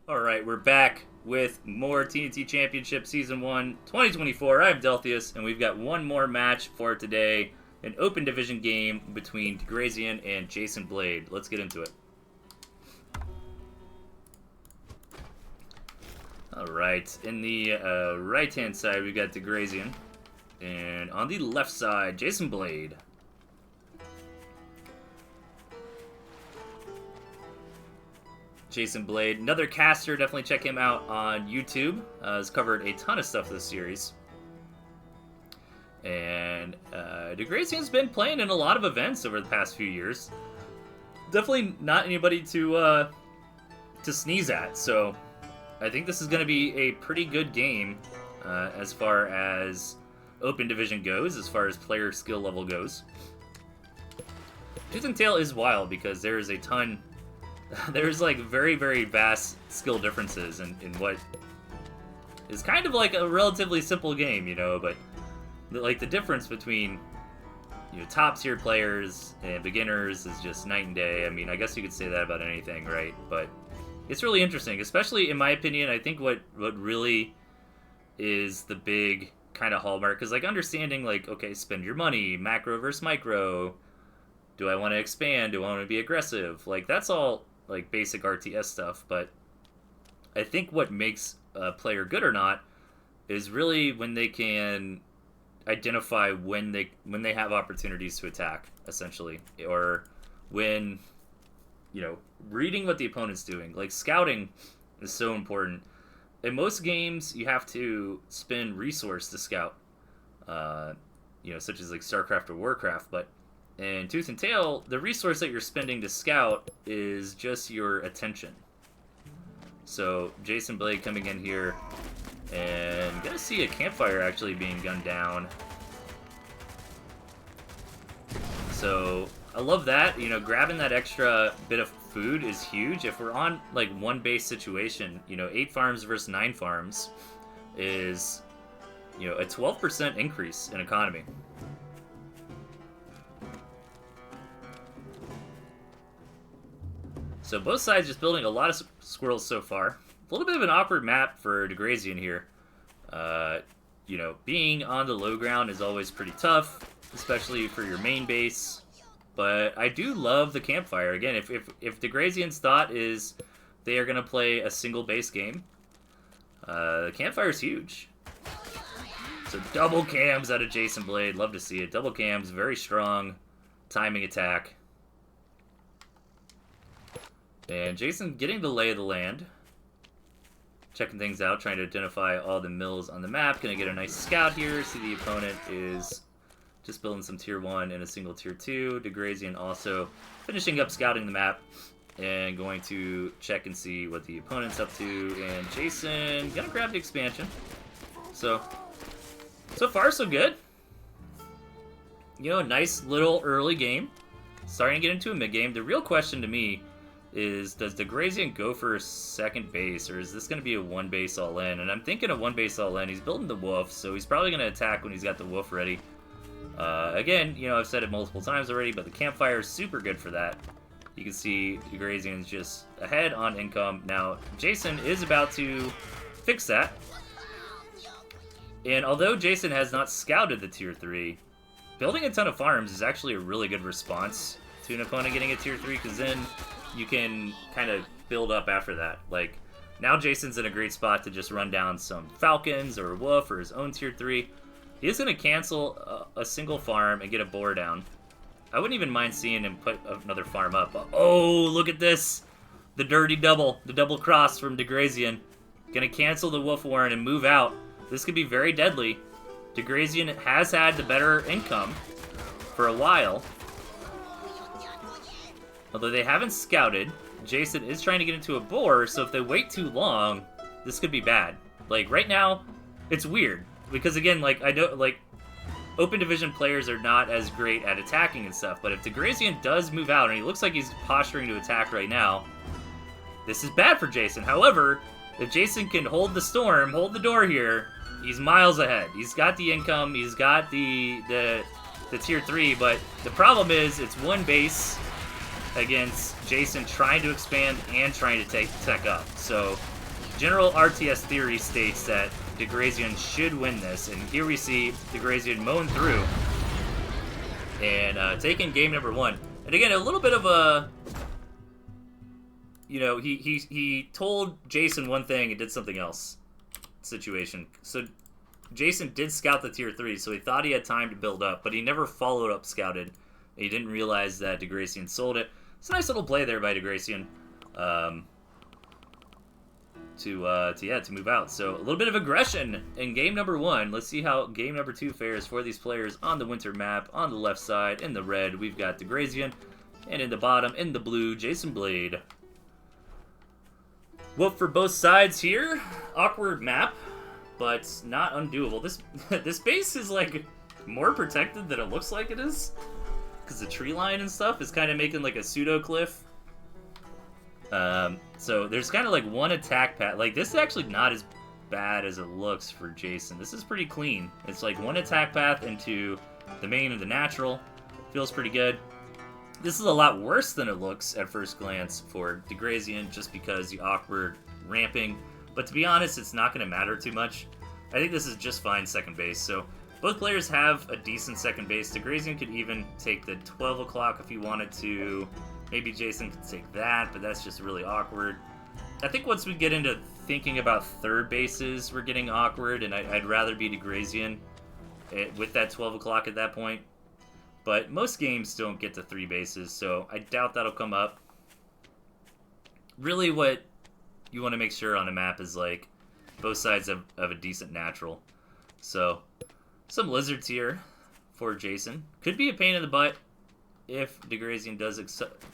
Alright, we're back with more TNT Championship Season 1 2024. I'm Delthius, and we've got one more match for today. An open division game between dgrazian and Jason Blade. Let's get into it. Alright, in the right-hand side, we've got dgrazian. And on the left side, Jason Blade. Jason Blade, another caster, definitely check him out on YouTube. Has covered a ton of stuff this series. And dgrazian's been playing in a lot of events over the past few years. Definitely not anybody to sneeze at, so I think this is going to be a pretty good game as far as open division goes, as far as player skill level goes. Tooth and Tail is wild because there is a ton... There's like very, very vast skill differences in what is kind of like a relatively simple game, you know, but like the difference between, you know, top tier players and beginners is just night and day. I mean, I guess you could say that about anything, right? But it's really interesting, especially in my opinion. I think what really is the big kind of hallmark is like understanding like, okay, spend your money, macro versus micro. Do I want to expand? Do I want to be aggressive? Like that's all like basic RTS stuff, but I think what makes a player good or not is really when they can identify when they have opportunities to attack, essentially, or when, you know, reading what the opponent's doing. Like scouting is so important. In most games, you have to spend resource to scout, you know, such as like StarCraft or Warcraft, but in Tooth and Tail, the resource that you're spending to scout is just your attention. So Jason Blade coming in here, and gonna see a campfire actually being gunned down. So I love that. You know, grabbing that extra bit of food is huge. If we're on like one base situation, you know, 8 farms versus 9 farms is, you know, a 12% increase in economy. So both sides just building a lot of squirrels so far. A little bit of an awkward map for dgrazian here. You know, being on the low ground is always pretty tough, especially for your main base. But I do love the campfire. Again, if dgrazian's thought is they are going to play a single base game, the campfire is huge. So double cams out of Jason Blade. Love to see it. Double cams, very strong timing attack. And Jason getting the lay of the land. Checking things out, trying to identify all the mills on the map. Gonna get a nice scout here. See the opponent is just building some tier 1 and a single tier 2. dgrazian also finishing up scouting the map. And going to check and see what the opponent's up to. And Jason gonna grab the expansion. So far so good. You know, a nice little early game. Starting to get into a mid game. The real question to me is, does dgrazian go for second base, or is this going to be a one base all in? And I'm thinking a one base all in. He's building the wolf, so he's probably going to attack when he's got the wolf ready. Again, you know, I've said it multiple times already, but the campfire is super good for that. You can see dgrazian's just ahead on income. Now, Jason is about to fix that. And although Jason has not scouted the tier 3, building a ton of farms is actually a really good response to an opponent getting a tier 3, because then you can kind of build up after that. Like, now Jason's in a great spot to just run down some falcons or a wolf or his own tier 3. He is going to cancel a single farm and get a boar down. I wouldn't even mind seeing him put another farm up. Oh, look at this! The dirty double. The double cross from dgrazian. Going to cancel the wolf warren and move out. This could be very deadly. dgrazian has had the better income for a while. Although they haven't scouted, Jason is trying to get into a boar, so if they wait too long, this could be bad. Like, right now, it's weird. Because, again, like, I know, like, open division players are not as great at attacking and stuff, but if dgrazian does move out, and he looks like he's posturing to attack right now, this is bad for Jason. However, if Jason can hold the storm, hold the door here, he's miles ahead. He's got the income, he's got the tier 3, but the problem is, it's one base against Jason trying to expand and trying to take tech up. So general RTS theory states that dgrazian should win this, and here we see dgrazian mowing through and taking game number 1. And again, a little bit of a, you know, he told Jason one thing and did something else situation. So Jason did scout the tier 3, so he thought he had time to build up, but he never followed up scouted. He didn't realize that dgrazian sold it. It's a nice little play there by dgrazian to move out. So a little bit of aggression in game number 1. Let's see how game number 2 fares for these players on the winter map. On the left side, in the red, we've got dgrazian, and in the bottom, in the blue, Jason Blade. Well, for both sides here, awkward map, but not undoable. This base is like more protected than it looks like it is, because the tree line and stuff is kind of making like a pseudo cliff. So there's kind of like one attack path. Like, this is actually not as bad as it looks for Jason. This is pretty clean. It's like one attack path into the main and the natural. Feels pretty good. This is a lot worse than it looks at first glance for dgrazian, just because the awkward ramping. But to be honest, it's not going to matter too much. I think this is just fine second base. So both players have a decent second base. dgrazian could even take the 12 o'clock if he wanted to. Maybe Jason could take that, but that's just really awkward. I think once we get into thinking about third bases, we're getting awkward, and I'd rather be dgrazian with that 12 o'clock at that point. But most games don't get to 3 bases, so I doubt that'll come up. Really what you want to make sure on a map is like both sides have a decent natural. So some lizards here for Jason. Could be a pain in the butt if dgrazian does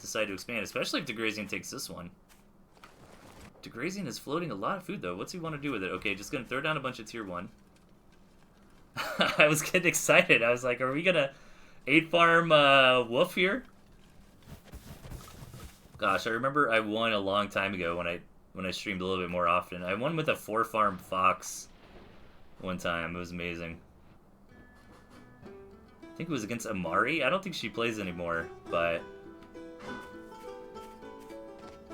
decide to expand, especially if dgrazian takes this one. dgrazian is floating a lot of food, though. What's he want to do with it? Okay, just gonna throw down a bunch of tier 1. I was getting excited. I was like, are we gonna 8-farm wolf here? Gosh, I remember I won a long time ago when I streamed a little bit more often. I won with a 4-farm fox one time. It was amazing. I think it was against Amari. I don't think she plays anymore, but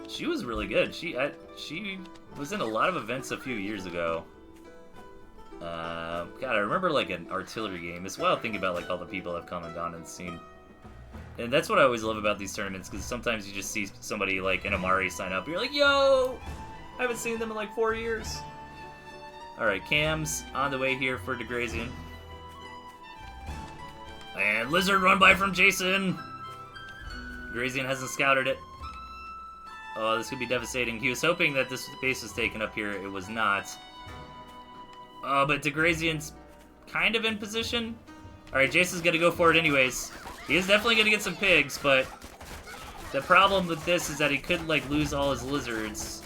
she was really good. She was in a lot of events a few years ago. God, I remember like an artillery game. It's wild thinking about like all the people that have come and gone and seen. And that's what I always love about these tournaments, because sometimes you just see somebody like an Amari sign up. You're like, yo, I haven't seen them in like 4 years. All right, cams on the way here for dgrazian. And lizard run by from Jason. dgrazian hasn't scouted it. Oh, this could be devastating. He was hoping that this base was taken up here. It was not. Oh, but dgrazian's kind of in position. Alright, Jason's gonna go for it anyways. He is definitely gonna get some pigs, but the problem with this is that he could like lose all his lizards,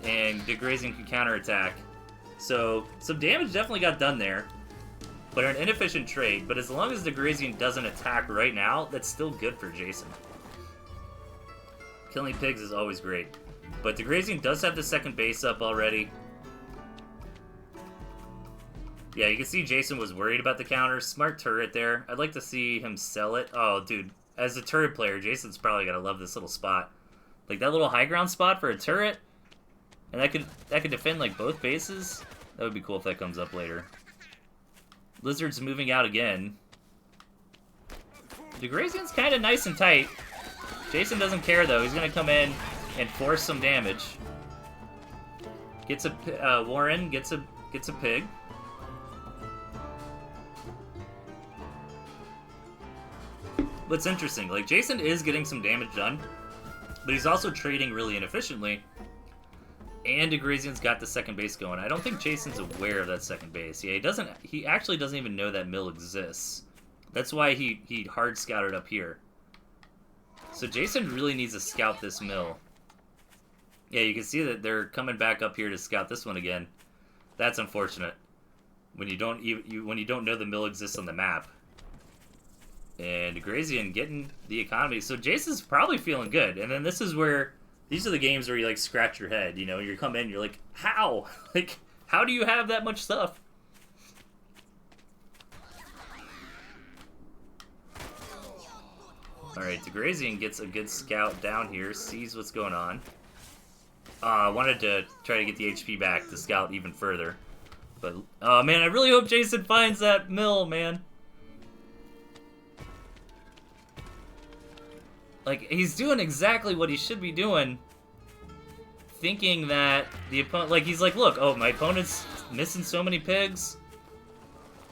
and dgrazian can counterattack. So some damage definitely got done there. But an inefficient trade, but as long as dgrazian doesn't attack right now, that's still good for Jason. Killing pigs is always great. But dgrazian does have the second base up already. Yeah, you can see Jason was worried about the counter. Smart turret there. I'd like to see him sell it. Oh, dude. As a turret player, Jason's probably gotta love this little spot. Like, that little high ground spot for a turret. And that could defend, like, both bases. That would be cool if that comes up later. Lizard's moving out again. dgrazian's kind of nice and tight. Jason doesn't care, though. He's going to come in and force some damage. Gets a... Warren gets a pig. What's interesting, like, Jason is getting some damage done, but he's also trading really inefficiently. And dgrazian's got the second base going. I don't think Jason's aware of that second base. Yeah, he actually doesn't even know that mill exists. That's why he hard scouted up here. So Jason really needs to scout this mill. Yeah, you can see that they're coming back up here to scout this one again. That's unfortunate. When you don't know the mill exists on the map. And dgrazian getting the economy. So Jason's probably feeling good. And then this is where... These are the games where you, like, scratch your head, you know? You come in, you're like, how? Like, how do you have that much stuff? Alright, dgrazian gets a good scout down here, sees what's going on. I wanted to try to get the HP back to scout even further. But, oh man, I really hope Jason finds that mill, man. Like, he's doing exactly what he should be doing. Thinking that the opponent, like, he's like, look, oh, my opponent's missing so many pigs.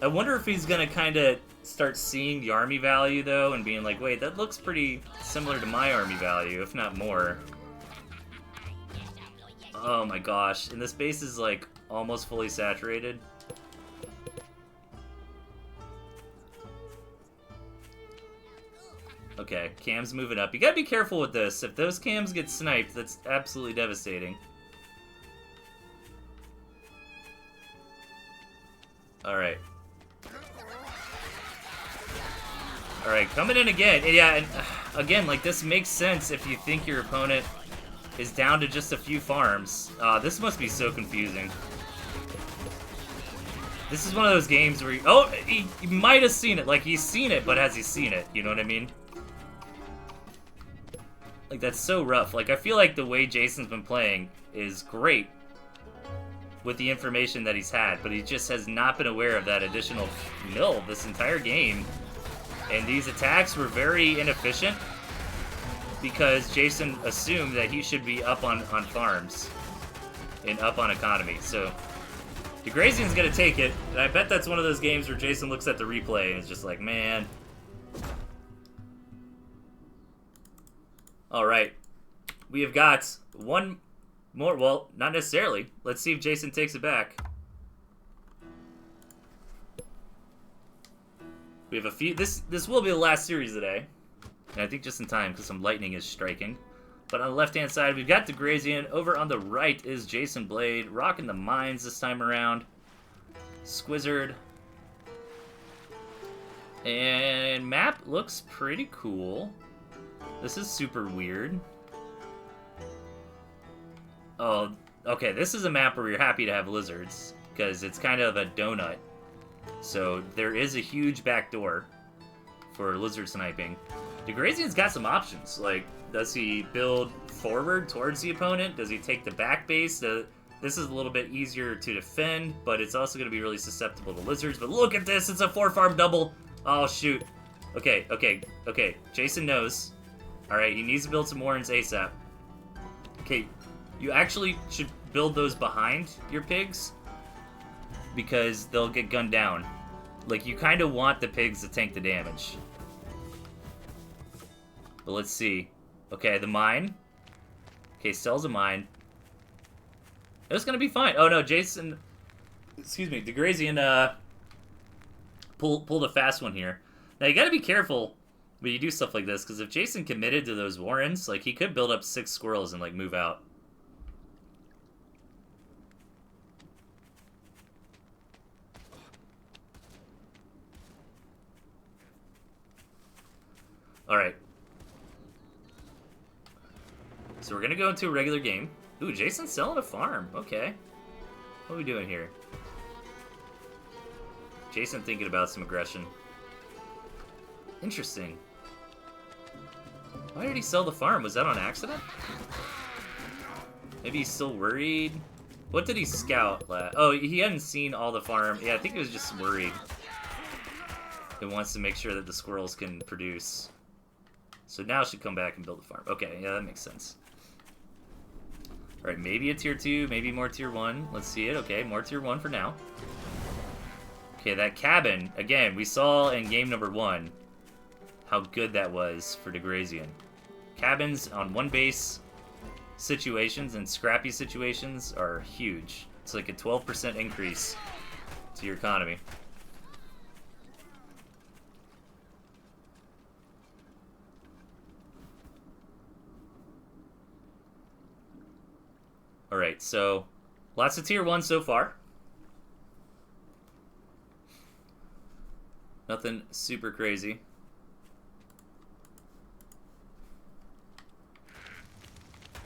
I wonder if he's gonna kind of start seeing the army value, though, and being like, wait, that looks pretty similar to my army value, if not more. Oh my gosh, and this base is, like, almost fully saturated. Okay, Cam's moving up. You gotta be careful with this. If those Cams get sniped, that's absolutely devastating. Alright. Alright, coming in again. Yeah, and again, like, this makes sense if you think your opponent is down to just a few farms. This must be so confusing. This is one of those games where he might have seen it. Like, he's seen it, but has he seen it? You know what I mean? Like, that's so rough. Like, I feel like the way Jason's been playing is great with the information that he's had, but he just has not been aware of that additional mill this entire game. And these attacks were very inefficient because Jason assumed that he should be up on farms and up on economy. So, dgrazian's gonna take it, and I bet that's one of those games where Jason looks at the replay and is just like, man. Alright, we have got one more, well, not necessarily. Let's see if Jason takes it back. We have a few, this will be the last series today. And I think just in time, because some lightning is striking. But on the left-hand side, we've got dgrazian. Over on the right is Jason Blade, rocking the mines this time around. Squizzard. And map looks pretty cool. This is super weird. Oh, okay, this is a map where you're happy to have lizards, because it's kind of a donut. So there is a huge back door for lizard sniping. dgrazian's got some options. Like, does he build forward towards the opponent? Does he take the back base? This is a little bit easier to defend, but it's also going to be really susceptible to lizards. But look at this, it's a 4-farm double. Oh, shoot. Okay. Jason knows. Alright, he needs to build some warrens ASAP. Okay, you actually should build those behind your pigs, because they'll get gunned down. Like, you kind of want the pigs to tank the damage. But let's see. Okay, the mine. Okay, sells a mine. It's gonna be fine. Oh no, Jason... Excuse me, dgrazian, pulled a fast one here. Now, you gotta be careful when you do stuff like this, because if Jason committed to those warrens, like, he could build up 6 squirrels and, like, move out. Alright. So we're gonna go into a regular game. Ooh, Jason's selling a farm. Okay. What are we doing here? Jason thinking about some aggression. Interesting. Why did he sell the farm? Was that on accident? Maybe he's still worried? What did he scout? Oh, he hadn't seen all the farm. Yeah, I think he was just worried. He wants to make sure that the squirrels can produce. So now should come back and build a farm. Okay, yeah, that makes sense. Alright, maybe a tier 2, maybe more tier 1. Let's see it. Okay, more tier 1 for now. Okay, that cabin, again, we saw in game number 1 how good that was for dgrazian. Cabins on one base situations and scrappy situations are huge. It's like a 12% increase to your economy. Alright, so lots of tier 1 so far. Nothing super crazy.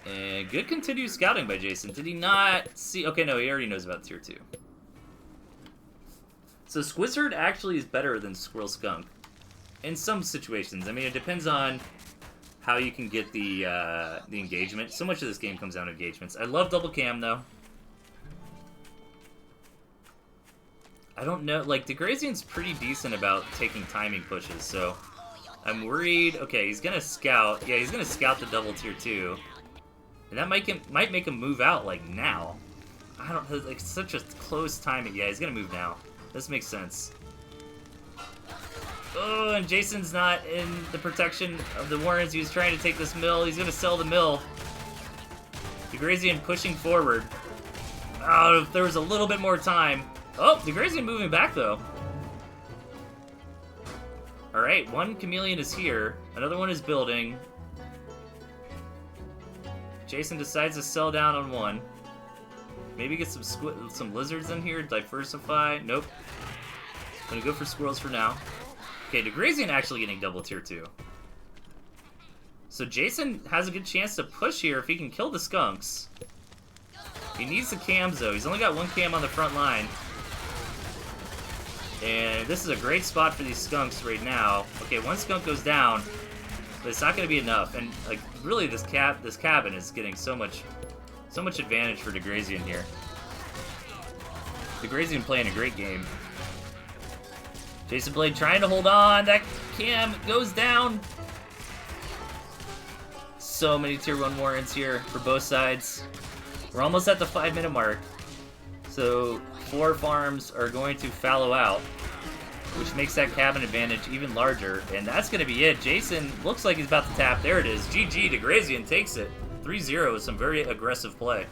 And good continued scouting by Jason. Did he not see... Okay, no, he already knows about tier 2. So Squizzard actually is better than Squirrel Skunk in some situations. I mean, it depends on how you can get the engagement. So much of this game comes down to engagements. I love double cam though. I don't know, like dgrazian's pretty decent about taking timing pushes, so I'm worried. Okay, he's gonna scout. Yeah, he's gonna scout the double tier 2, and that might make him move out like now. I don't like such a close timing. Yeah, he's gonna move now. This makes sense. Oh, and Jason's not in the protection of the Warrens. He was trying to take this mill. He's gonna sell the mill. dgrazian pushing forward. Oh, if there was a little bit more time. Oh, dgrazian moving back though. Alright, one chameleon is here. Another one is building. Jason decides to sell down on one. Maybe get some lizards in here, diversify. Nope. Gonna go for squirrels for now. Okay, dgrazian actually getting double tier 2. So Jason has a good chance to push here if he can kill the skunks. He needs the cams though. He's only got one cam on the front line. And this is a great spot for these skunks right now. Okay, one skunk goes down, but it's not going to be enough. And like, really, this cabin is getting so much advantage for dgrazian here. dgrazian playing a great game. Jason Blade trying to hold on. That cam goes down. So many tier 1 warrants here for both sides. We're almost at the 5-minute mark. So 4 farms are going to fallow out, which makes that cabin advantage even larger. And that's going to be it. Jason looks like he's about to tap. There it is. GG, dgrazian takes it. 3-0 with some very aggressive play.